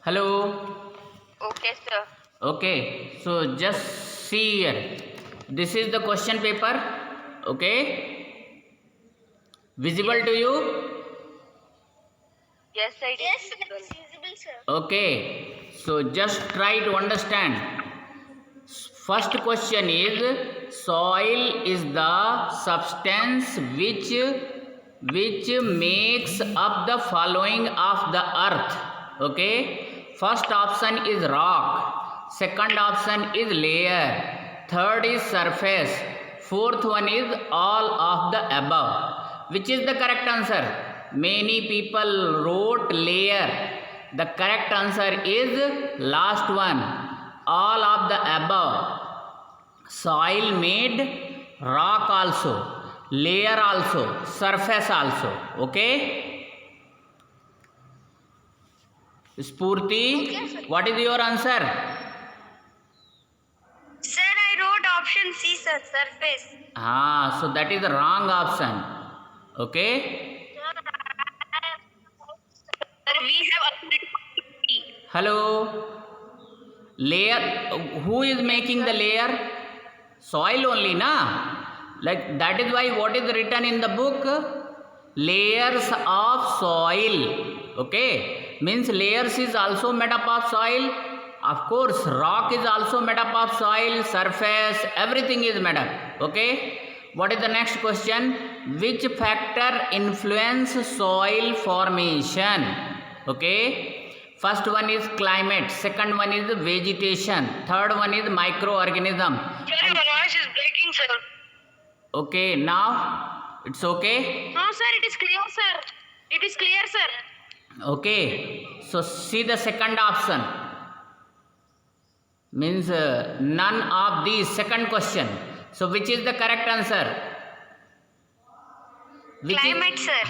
Hello. Okay, sir. Okay. So just see here. This is the question paper. Okay. Visible Yes, to sir. you? Yes, sir. It Yes, is sir, visible. it's visible, sir. Okay. So just try to understand. First question is soil is the substance which makes up the following of the earth. Okay. First option is rock. Second option is layer. Third is surface. Fourth one is all of the above. Which is the correct answer? Many people wrote layer. The correct answer is last one, all of the above. Soil made rock also, layer also, surface also. Okay. Spurti, Okay, sir. what is your answer? Sir, I wrote option C, sir, surface. So that is the wrong option. Okay. Sir, we have updated B. Hello. Layer, who is making the layer? Soil only, na? Like that is why what is written in the book? Layers of soil. Okay, means layers is also made up of soil. Of course, rock is also made up of soil, surface, everything is made up. Okay, what is the next question? Which factor influence soil formation? Okay. First one is climate, second one is vegetation, third one is microorganism. Sir, your voice is breaking, sir. Okay, now it's okay. No, sir, it is clear, sir. It is clear, sir. Okay, so see the second option means none of these. Second question. So which is the correct answer? Climate, sir.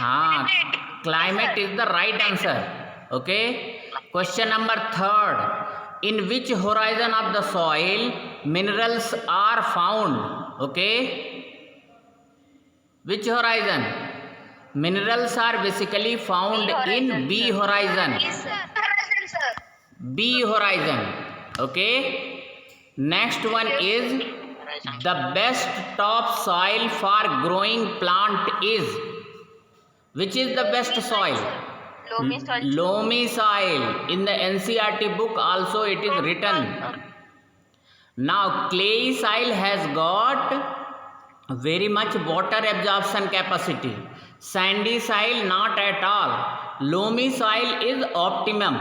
Climate is the right answer. Okay. Question number third. In which horizon of the soil minerals are found? Okay. Which horizon? Minerals are basically found in B horizon. Yes, sir. Horizon, sir. B horizon. Okay. Next one is the best top soil for growing plant is. Which is the best soil? Loamy soil. Loamy soil. In the NCERT book also it is written. Now clay soil has got very much water absorption capacity. Sandy soil not at all. Loamy soil is optimum.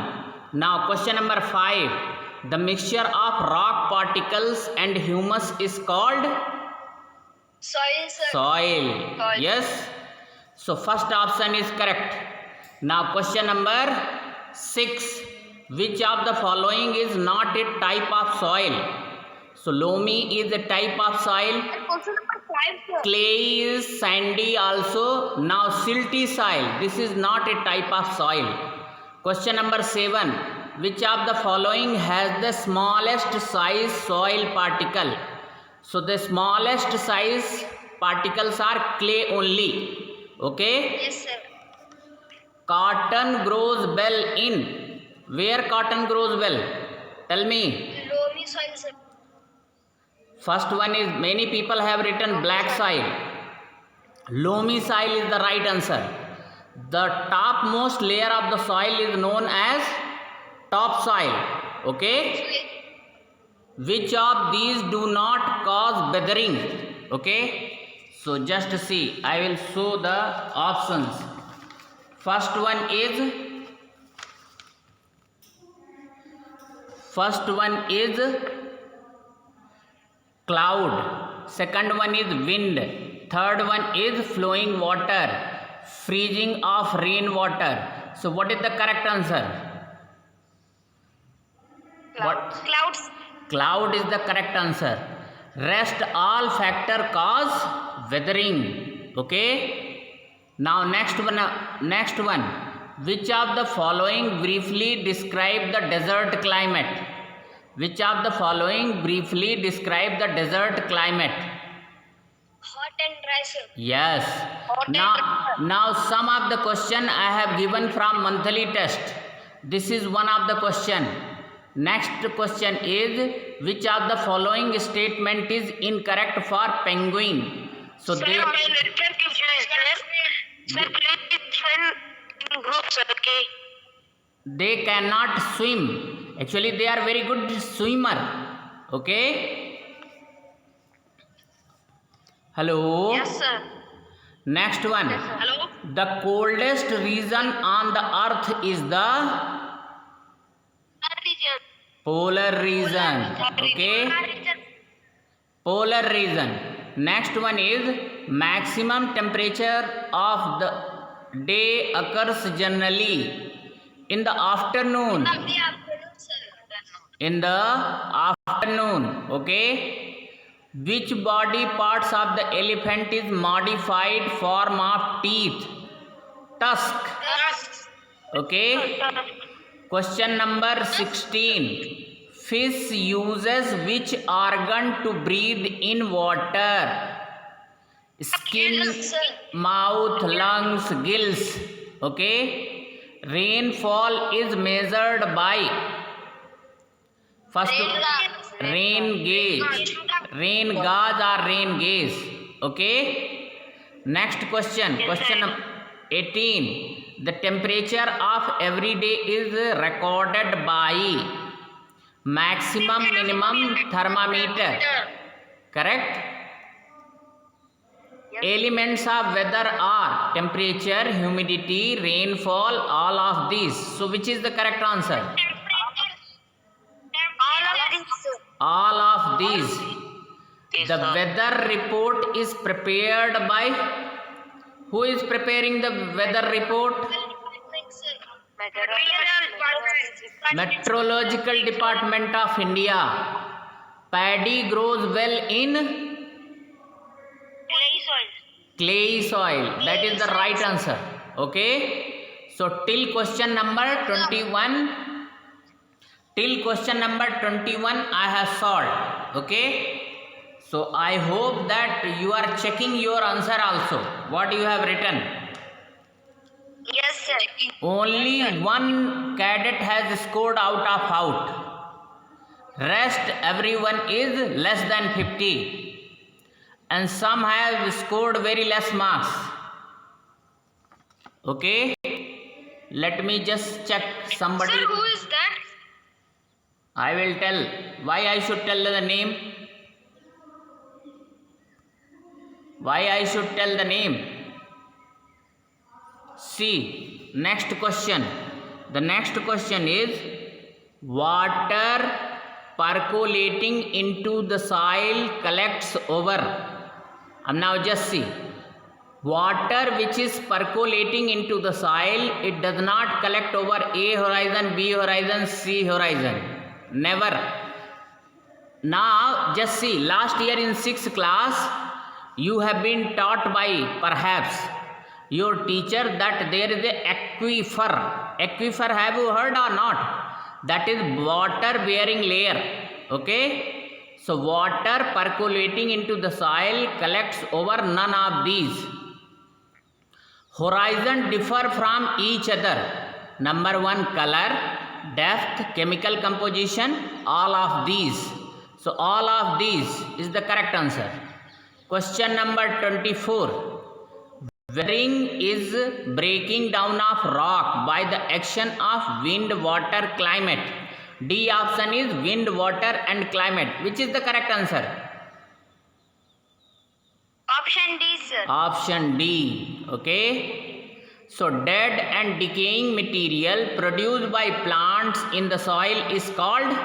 Now question number 5. The mixture of rock particles and humus is called Soil, sir. soil. Soil. Yes. So first option is correct. Now question number 6. Which of the following is not a type of soil? So loamy is a type of soil. Question number 5, sir. Clay is sandy also. Now silty soil. This is not a type of soil. Question number 7. Which of the following has the smallest size soil particle? So the smallest size particles are clay only. Okay. Yes, sir. Cotton grows well in. Where cotton grows well? Tell me. Loamy soil, sir. First one is many people have written black soil. Loamy soil is the right answer. The topmost layer of the soil is known as topsoil. Okay. Which of these do not cause weathering? Okay. So just see. I will show the options. First one is cloud. Second one is wind. Third one is flowing water. Freezing of rainwater. So what is the correct answer? Clouds. Clouds. Cloud is the correct answer. Rest all factor cause weathering. Okay. Now next one. Which of the following briefly describe the desert climate? Which of the following briefly describe the desert climate? Hot and dry, sir. Yes. Now some of the question I have given from monthly test. This is one of the question. Next question is, which of the following statement is incorrect for penguin? So Sir, they my written teacher is there. Sir, please swim in groups, okay? they cannot swim. Actually, they are very good swimmer. Okay. Hello. Yes, sir. Next one. Yes, sir. Hello? The coldest region on the earth is the polar region. Okay. Polar region. Next one is, maximum temperature of the day occurs generally in the afternoon. In the afternoon. Okay. Which body parts of the elephant is modified form of teeth? Tusk. Okay. Question number 16. Fish uses which organ to breathe in water? Skin, mouth, lungs, gills. Okay. Rainfall is measured by, first, rain gauge, rain gauge or rain gauge. Okay. Next question. Question number 18. The temperature of every day is recorded by maximum minimum thermometer. Correct. Elements of weather are temperature, humidity, rainfall, all of these. So which is the correct answer? All of these. The weather report is prepared by, who is preparing the weather report? Meteorological Department of India. Paddy grows well in clay soil. That is the right answer. Okay. So till question number 21, I have solved. Okay. So I hope that you are checking your answer also, what you have written. Yes, sir. Only one cadet has scored out of out. Rest everyone is less than 50. And some have scored very less marks. Okay. Let me just check somebody. Sir, who is that? I will tell. Why I should tell the name? Why I should tell the name? See, next question. The next question is, water percolating into the soil collects over. And now just see. Water which is percolating into the soil, it does not collect over A horizon, B horizon, C horizon. Never. Now just see, last year in 6th class, you have been taught by perhaps your teacher that there is a aquifer. Aquifer, have you heard or not? That is water bearing layer. Okay. So water percolating into the soil collects over none of these. Horizon differ from each other. Number 1, color, depth, chemical composition, all of these. So all of these is the correct answer. Question number 24. Weathering is breaking down of rock by the action of wind, water, climate. D option is wind, water and climate. Which is the correct answer? Option D, sir. Option D. Okay. So dead and decaying material produced by plants in the soil is called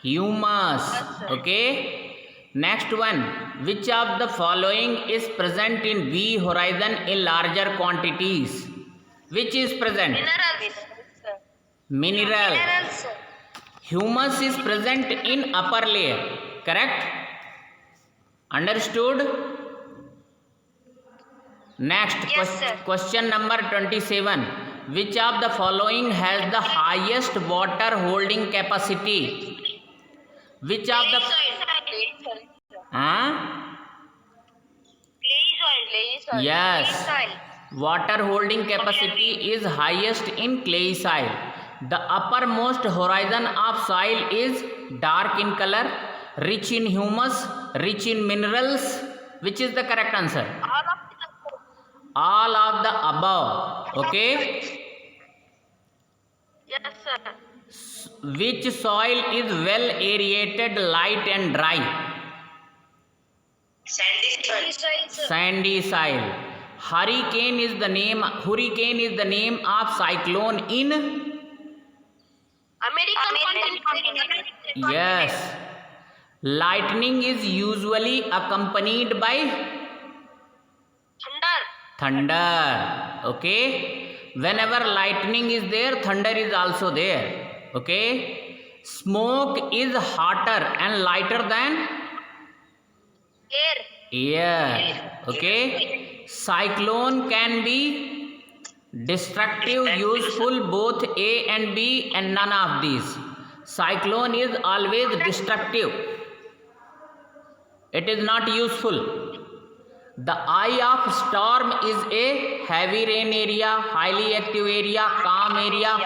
humus. Okay. Next one. Which of the following is present in V horizon in larger quantities? Which is present? Mineral. Humus is present in upper layer. Correct? Understood? Next. Yes, sir. Question number 27. Which of the following has the highest water holding capacity? Which of the... Huh? Clay soil. Yes. Clay soil. Water holding capacity is highest in clay soil. The uppermost horizon of soil is dark in color, rich in humus, rich in minerals. Which is the correct answer? All of the above. Okay. Yes, sir. Which soil is well aerated, light and dry? Sandy soil. Sandy soil. Hurricane is the name of cyclone in? American continent. Yes. Lightning is usually accompanied by thunder. Okay. Whenever lightning is there, thunder is also there. Okay. Smoke is hotter and lighter than air. Okay. Cyclone can be destructive, useful, both A and B, and none of these. Cyclone is always destructive. It is not useful. The eye of storm is a heavy rain area, highly active area, calm area,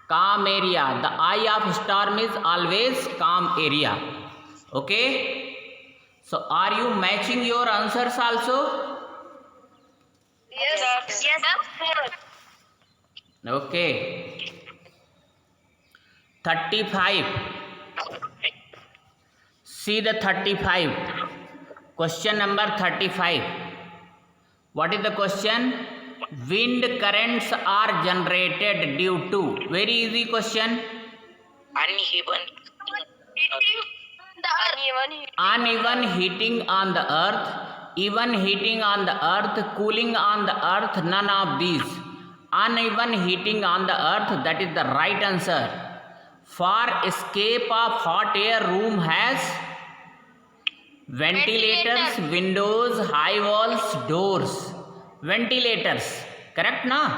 calm area. The eye of storm is always calm area. Okay. So are you matching your answers also? Yes, sir. Okay. 35. See the 35. Question number 35. What is the question? Wind currents are generated due to. Very easy question. Uneven heating on the earth, even heating on the earth, cooling on the earth, none of these. Uneven heating on the earth, that is the right answer. For escape of hot air, room has ventilators, windows, high walls, doors. Ventilators. Correct, na?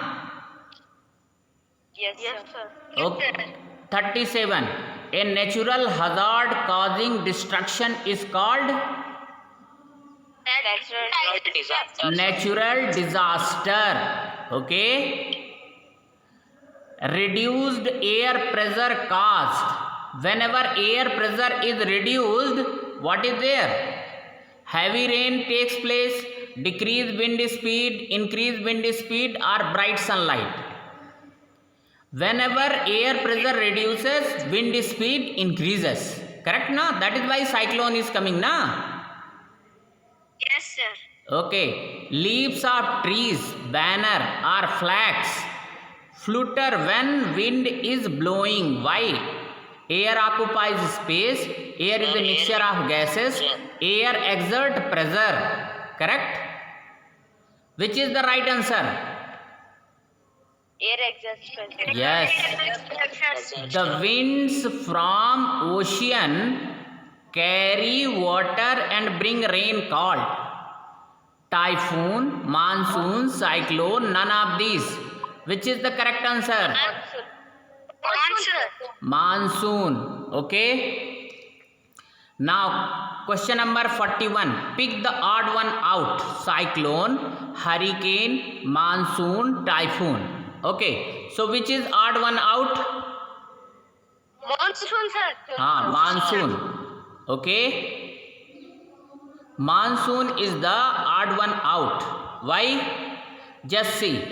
Yes, sir. Okay. 37. A natural hazard causing destruction is called natural disaster. Okay. Reduced air pressure caused. Whenever air pressure is reduced, what is there? Heavy rain takes place, decreased wind speed, increased wind speed, or bright sunlight. Whenever air pressure reduces, wind speed increases. Correct, na? That is why cyclone is coming, na? Yes, sir. Okay. Leaves of trees, banner or flags flutter when wind is blowing. Why? Air occupies space. Air is a mixture of gases. Air exerts pressure. Correct? Which is the right answer? Air exhaust pressure. Yes. The winds from ocean carry water and bring rain called typhoon, monsoon, cyclone, none of these. Which is the correct answer? Monsoon. Okay. Now, question number 41. Pick the odd one out. Cyclone, hurricane, monsoon, typhoon. Okay. So, which is odd one out? Monsoon, sir. Monsoon. Okay. Monsoon is the odd one out. Why? Just see.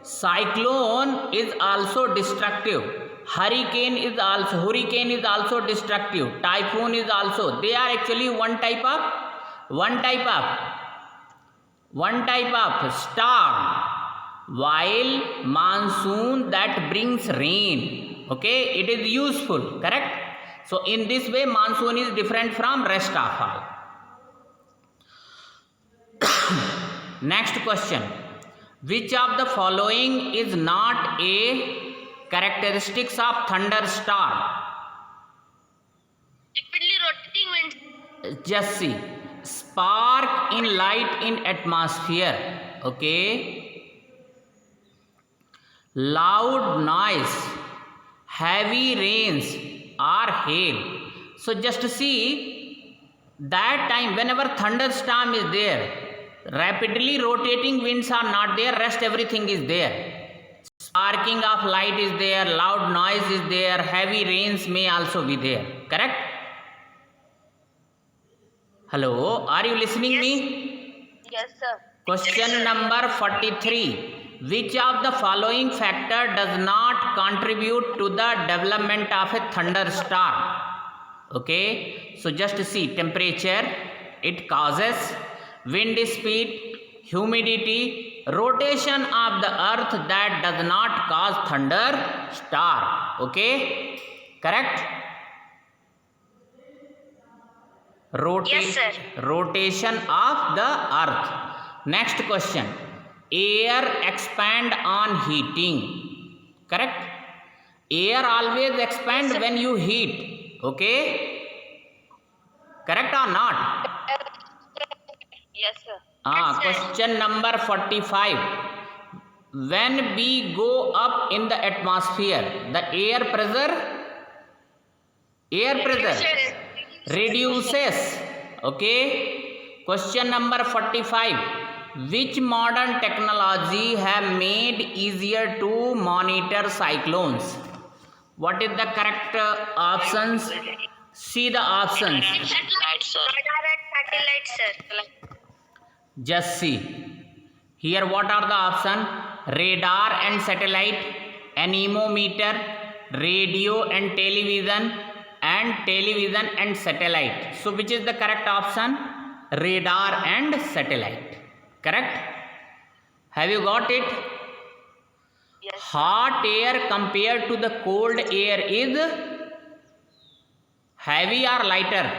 Cyclone is also destructive. Hurricane is also destructive. Typhoon is also. They are actually one type of storm. While monsoon that brings rain. Okay, it is useful. Correct. So in this way, monsoon is different from rest of all. Next question. Which of the following is not a characteristics of thunderstorm? Rapidly rotating winds. Just see. Spark in light in atmosphere. Okay. Loud noise, heavy rains or hail. So just see that time whenever thunderstorm is there, Rapidly rotating winds are not there, rest everything is there. Sparking of light is there, loud noise is there, heavy rains may also be there. Correct? Hello, are you listening me? Yes, sir. Question number 43. Which of the following factor does not contribute to the development of a thunderstorm? Okay, so just see temperature, it causes, wind speed, humidity, rotation of the earth that does not cause thunderstorm. Okay, correct? Yes, sir. Rotation of the earth. Next question. Air expand on heating. Correct? Air always expand when you heat. Okay? Correct or not? Yes, sir. Question number 45. When we go up in the atmosphere, the air pressure reduces. Okay. Question number 45. Which modern technology have made easier to monitor cyclones? What is the correct options? See the options. Satellite, sir. Radar and satellite, sir. Just see. Here what are the options? Radar and satellite, anemometer, radio and television and satellite. So which is the correct option? Radar and satellite. Correct? Have you got it? Yes. Hot air compared to the cold air is heavy or lighter?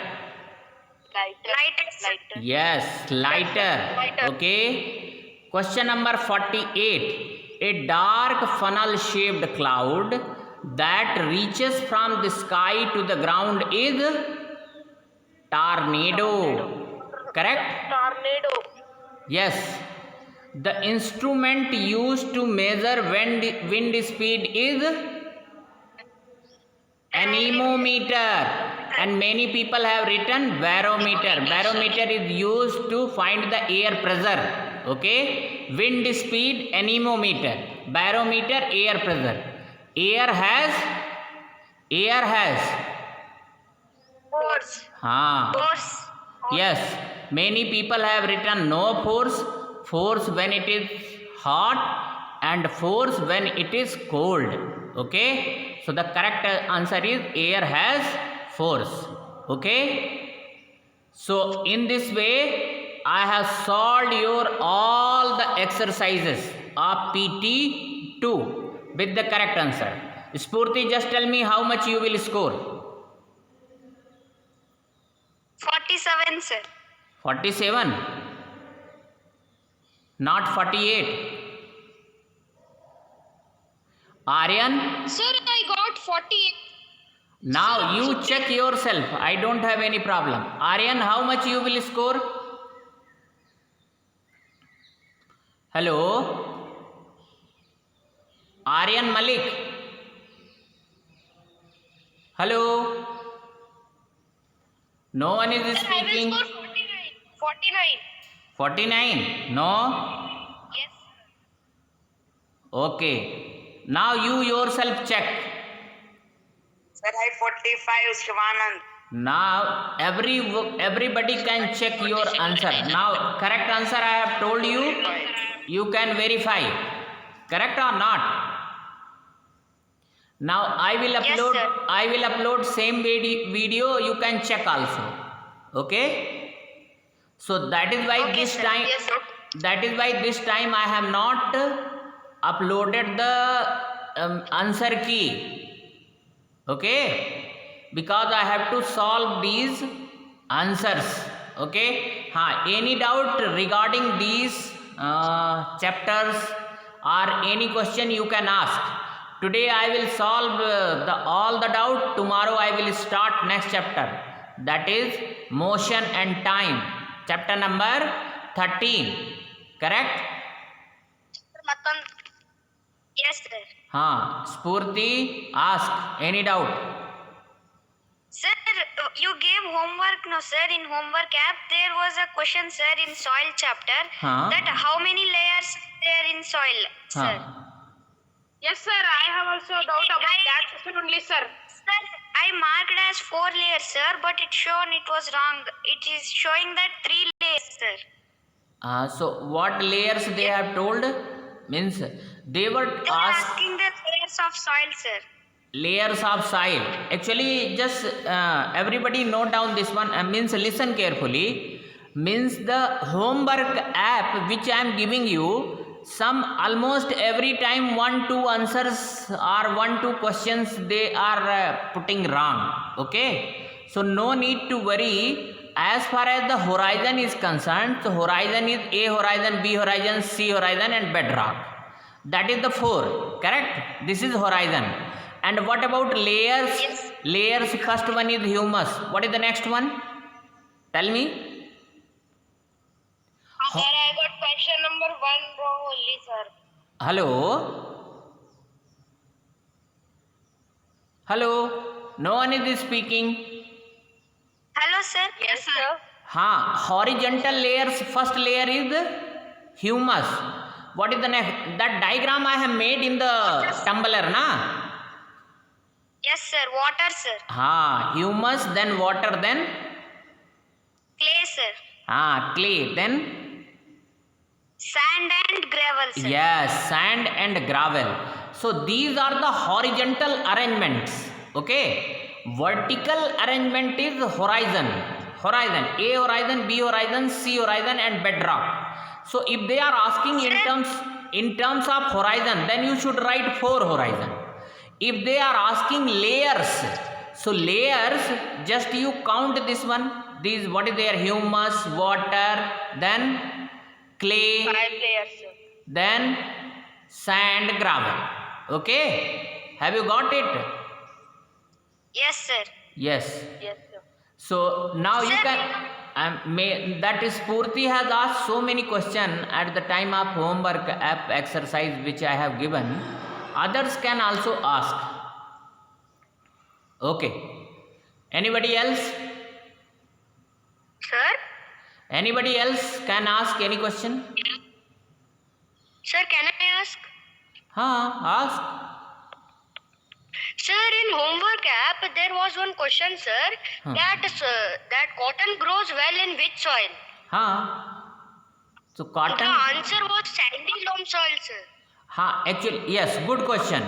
Lighter. Yes, lighter. Okay. Question number 48. A dark funnel shaped cloud that reaches from the sky to the ground is tornado. Correct? Tornado. Yes. The instrument used to measure wind speed is anemometer. And many people have written barometer. Barometer is used to find the air pressure. Okay. Wind speed, anemometer. Barometer, air pressure. Air has Force. Force. Yes. Many people have written no force. Force when it is hot and force when it is cold. Okay. So the correct answer is air has force. Okay. So in this way I have solved your all the exercises of PT 2 with the correct answer. Spurti, just tell me how much you will score. 47, sir. 47, not 48. Aryan, Sir, I got 48. now you check yourself. I don't have any problem. Aryan, how much you will score? Hello? Aryan Malik. Hello? No one is Sir, I speaking. will score 49. 49? No? Yes. Okay. Now you yourself check. Sir, I 45, Shivanand. Now everybody can check your answer. Now correct answer I have told you. You can verify. Correct or not? Now I will Yes, upload. sir. I will upload same video. You can check also. Okay. So that is why Okay, this sir. time. Yes, sir. That is why this time I have not uploaded the answer key. Okay. Because I have to solve these answers. Okay. Any doubt regarding these chapters or any question you can ask. Today I will solve all the doubt. Tomorrow I will start next chapter. That is motion and time. Chapter number 13. Correct? Yes, sir. Spurti, ask any doubt. Sir, you gave homework, no sir. In homework app, there was a question, sir, in soil chapter. Huh? That how many layers there in soil, sir? Yes, sir. I have also doubt about that question only, sir. Sir, I marked as 4 layers, sir, but it shown it was wrong. It is showing that 3 layers, sir. So what layers they have told? Means they were They are asked asking the layers of soil, sir. layers of soil. Actually, just everybody note down this one. Means listen carefully. Means the homework app which I am giving you, some almost every time 1-2 answers or 1-2 questions they are putting wrong. Okay, so no need to worry. As far as the horizon is concerned, so horizon is A horizon, B horizon, C horizon and bedrock. That is the 4, correct? This is horizon. And what about layers? Yes. Layers, first one is humus. What is the next one? Tell me. Sir, I got question number 1 wrong only, sir. Hello? Hello? No one is speaking. Hello, sir. Yes, sir. Horizontal layers, first layer is humus. What is the next? That diagram I have made in the tumbler, na? Yes, sir. Water, sir. Humus, then water, then Clay, sir. clay, then Sand and gravel, sir. yes, sand and gravel. So these are the horizontal arrangements. Okay, vertical arrangement is horizon. Horizon, A horizon, B horizon, C horizon and bedrock. So if they are asking in terms of horizon, then you should write 4 horizon. If they are asking layers, so layers, just you count this one. These, what is there? Humus, water, then clay, 5 layers, sir. then sand, gravel. Okay, have you got it? Yes, sir. Yes. Yes, sir. So now you Sir, can that is Spurti has asked so many questions at the time of homework app exercise which I have given. Others can also ask. Okay. Anybody else? Sir? Anybody else can ask any question? Sir, can I ask? Ask. Sir, in homework app, there was one question, sir, that cotton grows well in which soil? So The cotton. answer was sandy loam soil, sir. Actually, yes, good question.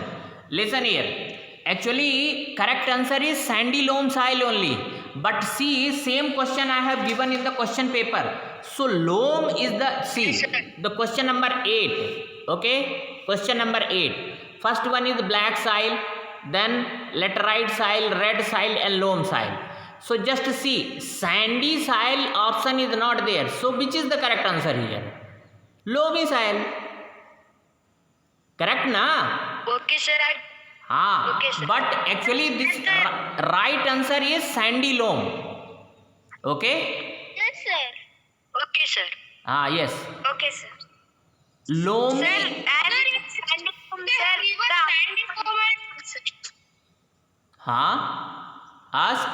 Listen here. Actually, correct answer is sandy loam soil only. But see, same question I have given in the question paper. So loam is the question number 8. Okay, question number 8. First one is black soil, then laterite soil, red soil and loam soil. So just see, sandy soil option is not there. So which is the correct answer here? Loamy soil. Correct na? Okay, sir. Okay, sir. But actually this right answer is sandy loam. Okay? Yes, sir. Okay, sir. Yes. Okay, sir. Loam. Sir, sandy loam, sir. Sandy loam. Ask.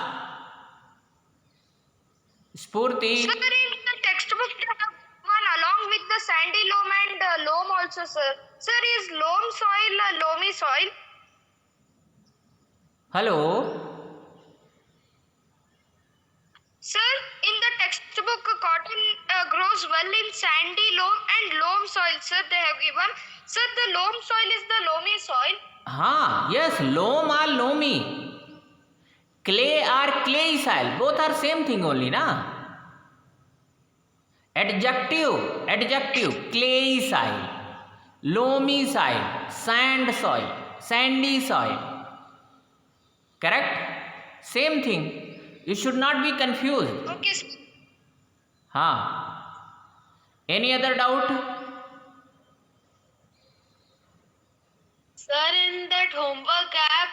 Spurti. Sir, in the textbook, they have one along with the sandy loam and loam also, sir. Sir, is loam soil a loamy soil? Hello. Sir, in the textbook, cotton grows well in sandy loam and loam soil, sir. They have given. Sir, the loam soil is the loamy soil. Yes, loam or loamy. Clay or clay soil. Both are same thing only, na? Adjective. Clay soil. Loamy soil. Sand soil. Sandy soil. Correct? Same thing. You should not be confused. Okay, sir. Any other doubt? Sir, in that homework app,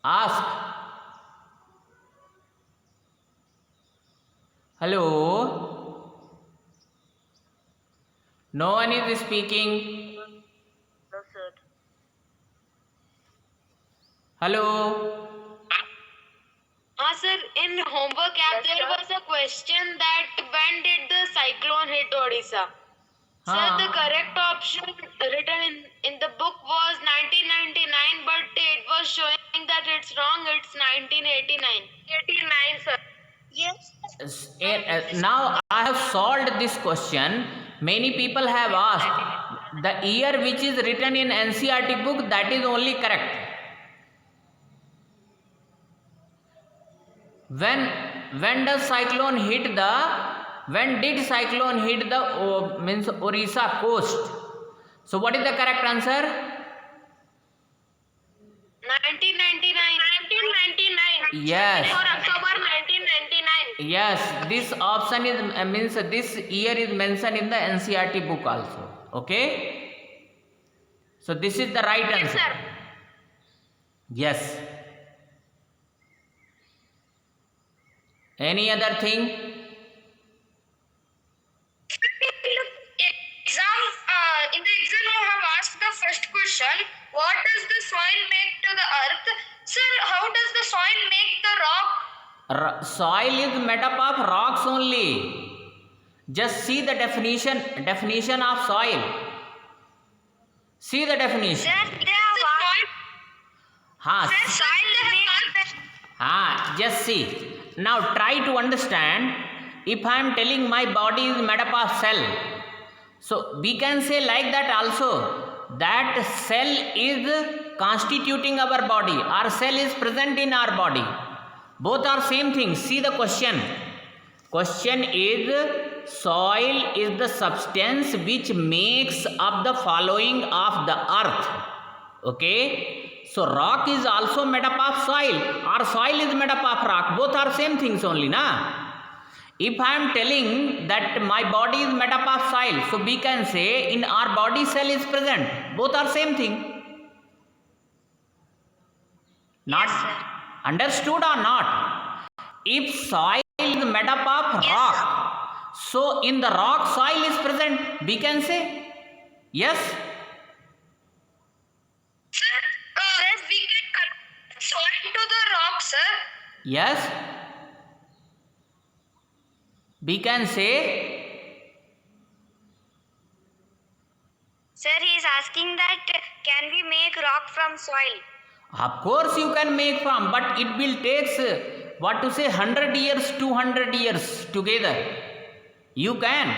Ask. Hello? No one is speaking. no, sir. Hello. Sir, in homework app there was a question that when did the cyclone hit Odisha? Sir, the correct option written in the book was 1999, but it was showing that it's wrong. It's 1989. 89, sir. Yes. Now I have solved this question. Many people have asked the year which is written in NCERT book, that is only correct. When does cyclone hit the when did cyclone hit the means Orissa coast? So what is the correct answer? 1999. 1999. Yes. 24 October 1999. Yes, this option is means this year is mentioned in the NCERT book also. Okay. So this is the right Yes, answer. sir. Yes. Any other thing? In the exam you have asked the first question, what does the soil make to the earth? Sir, how does the soil make the rock? Soil is made up of rocks only. Just see the definition of soil. See the definition. Just see. Now try to understand. If I am telling my body is made up of cell, so we can say like that also, that cell is constituting our body. Our cell is present in our body. Both are same thing. See the question. Question is, soil is the substance which makes up the following of the earth. Okay. So rock is also made up of soil, or soil is made up of rock. Both are same things only, na? If I am telling that my body is made up of soil, so we can say in our body cell is present. Both are same thing. Not understood or not? If soil is made up of rock, so in the rock soil is present. We can say yes. We can connect soil to the rock, sir. Yes. We can say. Sir, he is asking that can we make rock from soil? Of course you can make from, but it will takes 100 years, 200 years together. You can.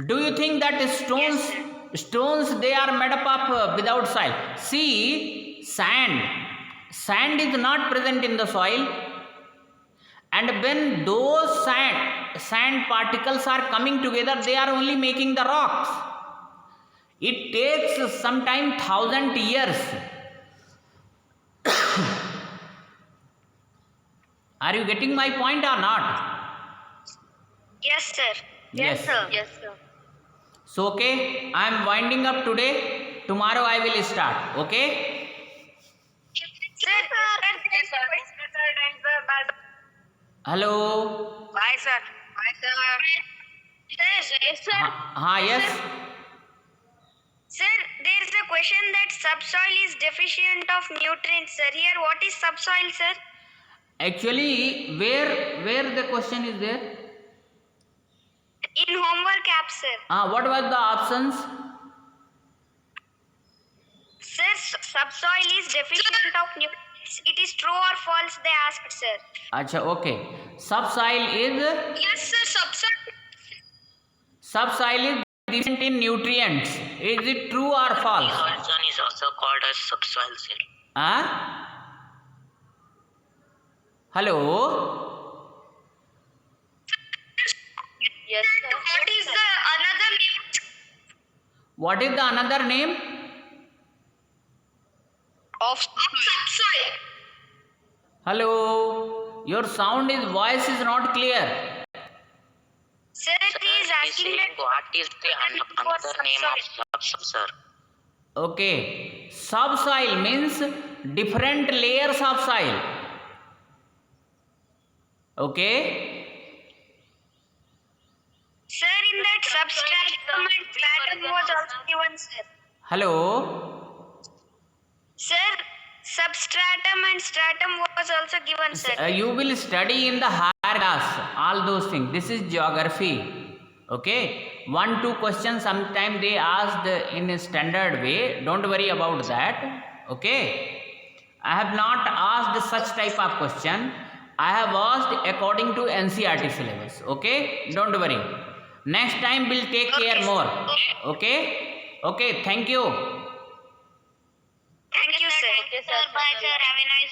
Do you think that stones they are made up of without soil? See, sand is not present in the soil, and when those sand particles are coming together, they are only making the rocks. It takes sometime 1000 years. Are you getting my point or not? Yes, sir. Yes. Yes, sir. So okay, I am winding up today. Tomorrow I will start. Okay. Hello. Bye, sir. Yes, sir. Yes. Sir, there is a question that subsoil is deficient of nutrients, sir. Here, what is subsoil, sir? Actually, where the question is there? In homework app, sir. What was the options? Sir, subsoil is deficient of nutrients. It is true or false, they asked, sir. Acha, okay. Subsoil is Yes, sir. subsoil is deficient in nutrients. Is it true or false? Horizon is also called as subsoil, sir. Hello. Yes, sir. What is the another name? What is the another name? Of subsoil. Hello. Your voice is not clear. Sir, he is asking that What is the another name of subsoil, sir? Okay. Subsoil means different layers of soil. Okay. Sir, in that substratum pattern was also given, sir. Hello. Sir, Substratum and stratum was also given, sir. You will study in the higher class all those things. This is geography. Okay, 1-2 questions sometime they asked in a standard way. Don't worry about that. Okay, I have not asked such type of question. I have asked according to NCERT syllabus. Okay, don't worry. Next time we'll take care more. Okay, okay, thank you. Thank you, sir. Thank you, sir. Bye, sir. Have a nice